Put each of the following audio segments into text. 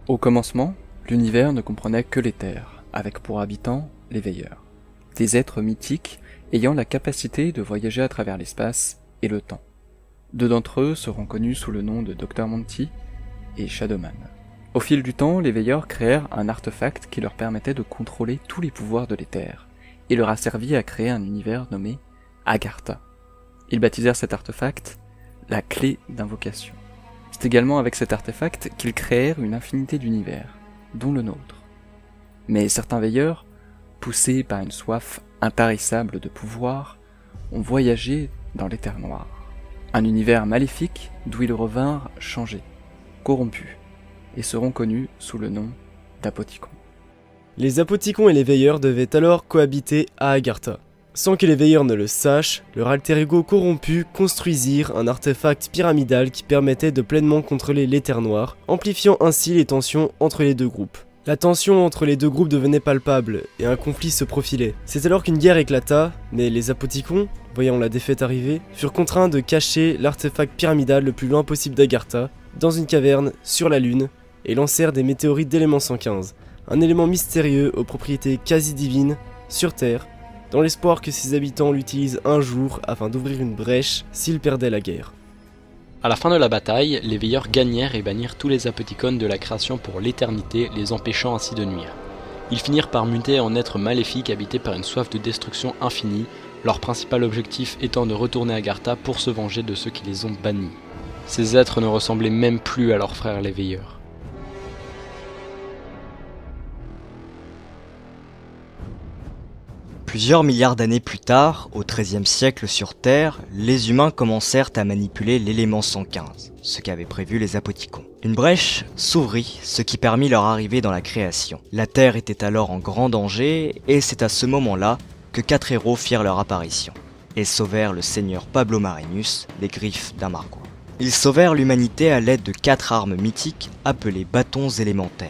Au commencement, l'univers ne comprenait que l'éther, avec pour habitants les veilleurs. Des êtres mythiques ayant la capacité de voyager à travers l'espace et le temps. Deux d'entre eux seront connus sous le nom de Dr Monty et Shadowman. Au fil du temps, les veilleurs créèrent un artefact qui leur permettait de contrôler tous les pouvoirs de l'éther, et leur a servi à créer un univers nommé Agartha. Ils baptisèrent cet artefact la clé d'invocation. C'est également avec cet artefact qu'ils créèrent une infinité d'univers, dont le nôtre. Mais certains veilleurs, poussés par une soif intarissable de pouvoir, ont voyagé dans l'éther noir. Un univers maléfique d'où ils revinrent changés, corrompus, et seront connus sous le nom d'Apoticons. Les Apoticons et les veilleurs devaient alors cohabiter à Agartha. Sans que les veilleurs ne le sachent, leur alter ego corrompu construisirent un artefact pyramidal qui permettait de pleinement contrôler l'éther noir, amplifiant ainsi les tensions entre les deux groupes. La tension entre les deux groupes devenait palpable, et un conflit se profilait. C'est alors qu'une guerre éclata, mais les Apoticons, voyant la défaite arriver, furent contraints de cacher l'artefact pyramidal le plus loin possible d'Agartha, dans une caverne sur la Lune, et lancèrent des météorites d'élément 115, un élément mystérieux aux propriétés quasi divines, sur Terre, dans l'espoir que ses habitants l'utilisent un jour afin d'ouvrir une brèche s'ils perdaient la guerre. À la fin de la bataille, les veilleurs gagnèrent et bannirent tous les Apoticons de la création pour l'éternité, les empêchant ainsi de nuire. Ils finirent par muter en êtres maléfiques habités par une soif de destruction infinie, leur principal objectif étant de retourner à Agartha pour se venger de ceux qui les ont bannis. Ces êtres ne ressemblaient même plus à leurs frères les veilleurs. Plusieurs milliards d'années plus tard, au XIIIe siècle sur Terre, les humains commencèrent à manipuler l'élément 115, ce qu'avaient prévu les Apoticons. Une brèche s'ouvrit, ce qui permit leur arrivée dans la création. La Terre était alors en grand danger, et c'est à ce moment-là que 4 héros firent leur apparition, et sauvèrent le seigneur Pablo Marinus des griffes d'un Margouin. Ils sauvèrent l'humanité à l'aide de 4 armes mythiques appelées bâtons élémentaires.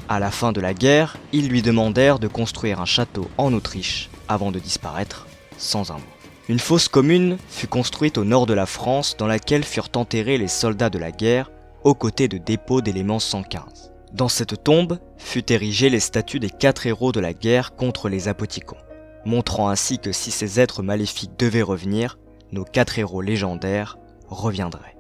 À la fin de la guerre, ils lui demandèrent de construire un château en Autriche, avant de disparaître sans un mot. Une fosse commune fut construite au nord de la France dans laquelle furent enterrés les soldats de la guerre aux côtés de dépôts d'éléments 115. Dans cette tombe furent érigées les statues des 4 héros de la guerre contre les Apoticons, montrant ainsi que si ces êtres maléfiques devaient revenir, nos 4 héros légendaires reviendraient.